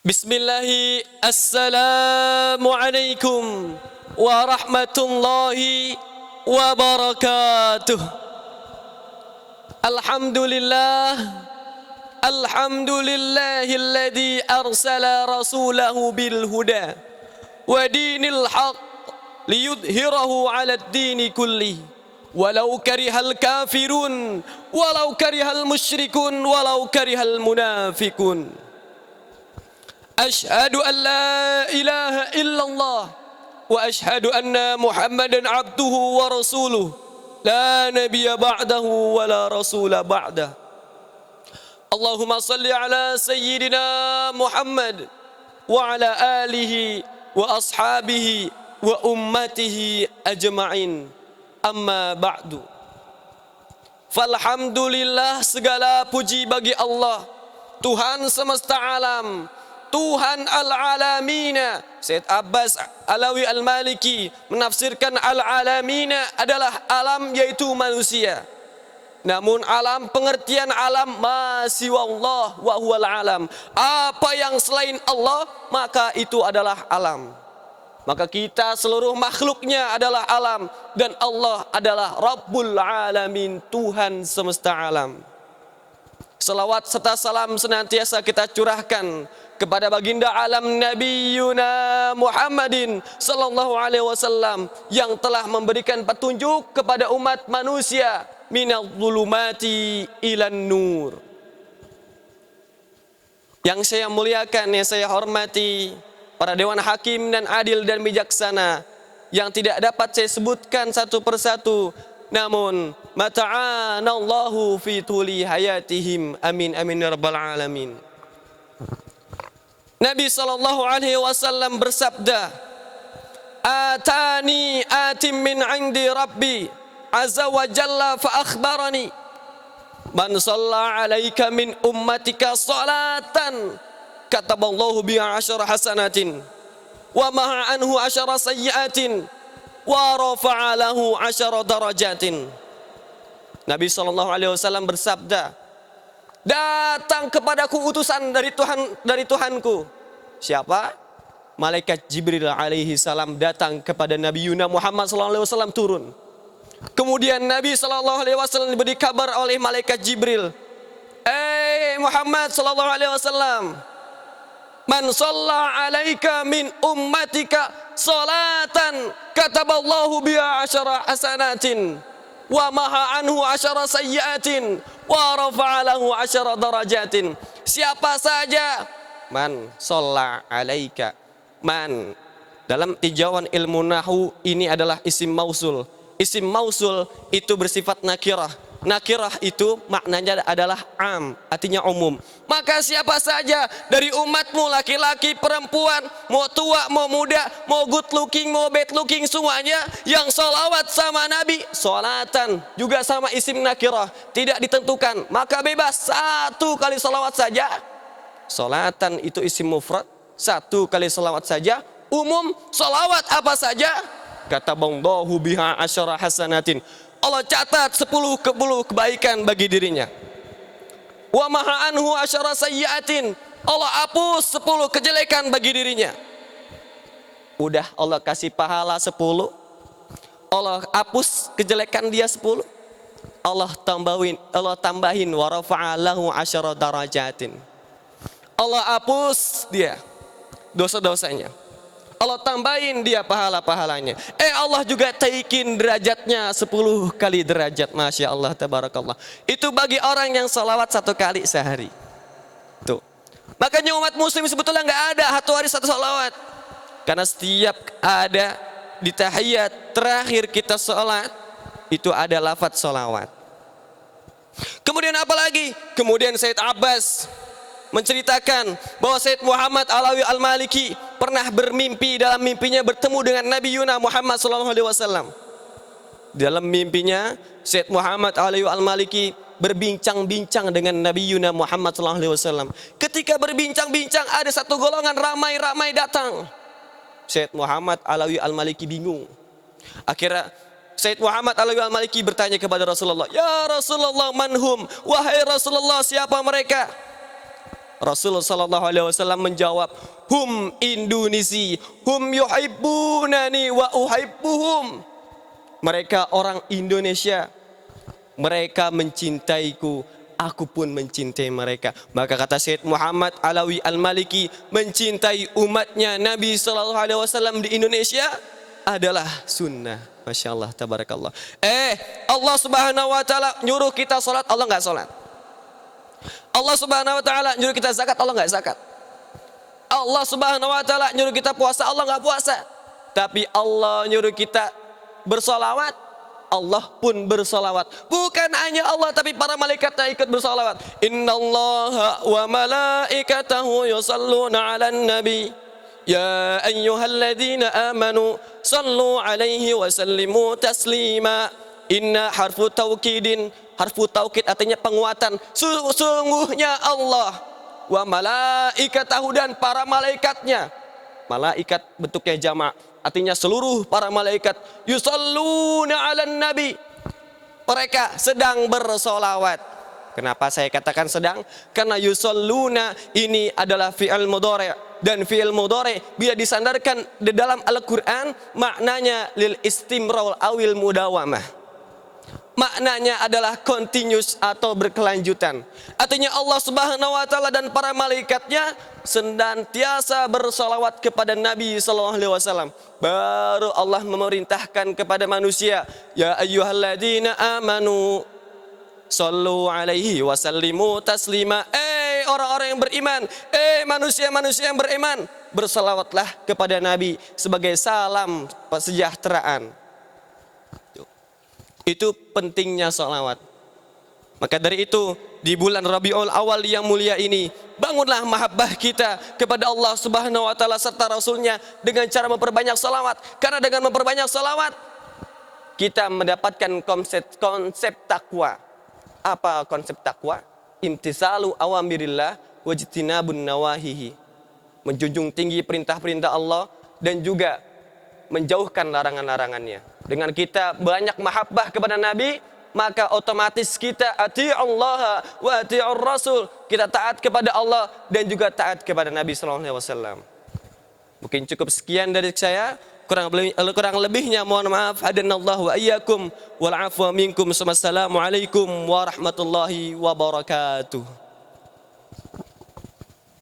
Bismillahi, assalamualaikum warahmatullahi wabarakatuh. Alhamdulillahilladzi arsala rasulahu bil huda wa dinil haq liyudhhirahu 'alad dini kulli walau karihal kafirun walau karihal musyrikun walau karihal munafikun. Ashhadu an la ilaha illallah wa ashhadu anna Muhammadan abduhu wa rasuluh la nabiyya ba'dahu wa la rasula ba'dah. Allahumma salli ala sayyidina Muhammad wa ala alihi wa ashabihi wa ummatihi ajma'in. Amma ba'du. Falhamdulillah, segala puji bagi Allah, Tuhan semesta alam, Tuhan al-alamina. Syed Abbas Alawi al-Maliki menafsirkan al-alamina adalah alam, yaitu manusia. Namun alam, pengertian alam masih Allah wa huwal alam. Apa yang selain Allah, maka itu adalah alam. Maka kita seluruh makhluknya adalah alam, dan Allah adalah Rabbul Alamin, Tuhan semesta alam. Salawat serta salam senantiasa kita curahkan kepada baginda alam Nabiyuna Muhammadin sallallahu alaihi wasallam yang telah memberikan petunjuk kepada umat manusia minadh dhulumati ilan nur. Yang saya muliakan, yang saya hormati, para dewan hakim dan adil dan bijaksana yang tidak dapat saya sebutkan satu persatu, namun mata'anallahu fi tuli hayatihim, amin amin ya rabbal alamin. Nabi sallallahu alaihi wasallam bersabda, atani atim min indi rabbi azza wa jalla fa akhbarani man shalla alaika min ummatika salatan kataballahu biha 10 hasanatin wa maha anhu 10 sayyiatin wa rafa'a lahu 10 darajatin. Nabi sallallahu alaihi wasallam bersabda, datang kepadaku utusan dari Tuhanku. Siapa? Malaikat Jibril alaihi salam datang kepada Nabi Yuna Muhammad sallallahu alaihi wasallam turun. Kemudian Nabi sallallahu alaihi wasallam diberi kabar oleh malaikat Jibril, Muhammad sallallahu alaihi wasallam, man shalla alaika min ummatika salatan kataballahu biha 10 hasanatin wa maha anhu 10 sayyiatin wa rafa'a lahu 10 darajatin. Siapa saja, man shalla alaika, man dalam tinjauan ilmu nahwu ini adalah isim mausul. Isim mausul itu bersifat nakirah. Nakirah itu maknanya adalah am, artinya umum. Maka siapa saja dari umatmu, laki-laki, perempuan, mau tua, mau muda, mau good looking, mau bad looking, semuanya yang sholawat sama Nabi, sholatan juga sama isim nakirah, tidak ditentukan, maka bebas, 1 kali sholawat saja. Sholatan itu isim mufrad, 1 kali sholawat saja. Umum, sholawat apa saja, kata bangdahu biha 10 hasanatin, Allah catat 10 kebaikan bagi dirinya. Wa maha anhu 10 sayyiatin, Allah hapus 10 kejelekan bagi dirinya. Udah Allah kasih pahala 10, Allah hapus kejelekan dia 10, Allah tambahin wa rafa'a lahu 10 darajatin. Allah hapus dia dosa-dosanya, Allah tambahin dia pahala-pahalanya. Allah juga taikin derajatnya 10 kali derajat. Masya Allah, tabarakallah. Itu bagi orang yang salawat 1 kali sehari. Tuh. Makanya umat muslim sebetulnya nggak ada 1 hari 1 salawat. Karena setiap ada di tahiyat terakhir kita salat, itu ada lafaz salawat. Kemudian apa lagi? Kemudian Syed Abbas menceritakan bahwa Syed Muhammad Alawi al-Maliki pernah bermimpi, dalam mimpinya bertemu dengan Nabi Yuna Muhammad sallallahu alaihi wasallam. Dalam mimpinya Syed Muhammad Alawi al-Maliki berbincang-bincang dengan Nabi Yuna Muhammad sallallahu alaihi wasallam. Ketika berbincang-bincang, ada satu golongan ramai-ramai datang. Syed Muhammad Alawi al-Maliki bingung. Akhirnya Syed Muhammad Alawi al-Maliki bertanya kepada Rasulullah, ya Rasulullah, manhum, wahai Rasulullah, siapa mereka? Rasulullah sallallahu alaihi wasallam menjawab, hum Indonesi, hum yuhibbunani wa uhibbuhum. Mereka orang Indonesia, mereka mencintaiku, aku pun mencintai mereka. Maka kata Syed Muhammad Alawi Al-Maliki, mencintai umatnya Nabi sallallahu alaihi wasallam di Indonesia adalah sunnah. Masya Allah, tabarakallah. Allah subhanahu wa ta'ala nyuruh kita sholat, Allah nggak sholat. Allah subhanahu wa ta'ala nyuruh kita zakat, Allah nggak zakat. Allah subhanahu wa ta'ala nyuruh kita puasa, Allah nggak puasa. Tapi Allah nyuruh kita bersolawat, Allah pun bersolawat. Bukan hanya Allah, tapi para malaikatnya ikut bersolawat. Innallaha wa malaikatahu yusalluna ala nabi ya ayyuhalladzina amanu sallu alaihi wa sallimu taslima. Inna harfu taukidin, harfu taukid artinya penguatan. Sungguhnya Allah wa malaikatahu, dan para malaikatnya. Malaikat bentuknya jamak, artinya seluruh para malaikat. Yusalluna 'alan nabi, mereka sedang bersolawat. Kenapa saya katakan sedang? Karena yusalluna ini adalah fi'il mudhari', dan fi'il mudhari' bila disandarkan di dalam Al-Qur'an maknanya lil istimrar awil mudawamah. Maknanya adalah continuous atau berkelanjutan. Artinya Allah subhanahu wa ta'ala dan para malaikatnya senantiasa bersolawat kepada Nabi sallallahu alaihi wasallam. Baru Allah memerintahkan kepada manusia, ya ayyuhalladzina amanu sallu alaihi wasallimu taslima. Orang-orang yang beriman, manusia-manusia yang beriman, bersolawatlah kepada Nabi sebagai salam kesejahteraan. Itu pentingnya salawat. Maka dari itu, di bulan Rabiul Awal yang mulia ini, bangunlah mahabbah kita kepada Allah subhanahu wa ta'ala serta Rasulnya dengan cara memperbanyak salawat. Karena dengan memperbanyak salawat, kita mendapatkan konsep takwa. Apa konsep takwa? Imtisalu awamirillah wajtinabun nawahihi. Menjunjung tinggi perintah-perintah Allah dan juga menjauhkan larangan-larangannya. Dengan kita banyak mahabbah kepada Nabi, maka otomatis kita ati'ullaha wa ati'ur rasul. Kita taat kepada Allah dan juga taat kepada Nabi sallallahu alaihi wasallam. Mungkin cukup sekian dari saya. Kurang lebihnya mohon maaf. Hadanallahu wa iyyakum wal afwa minkum. Wassalamualaikum warahmatullahi wabarakatuh.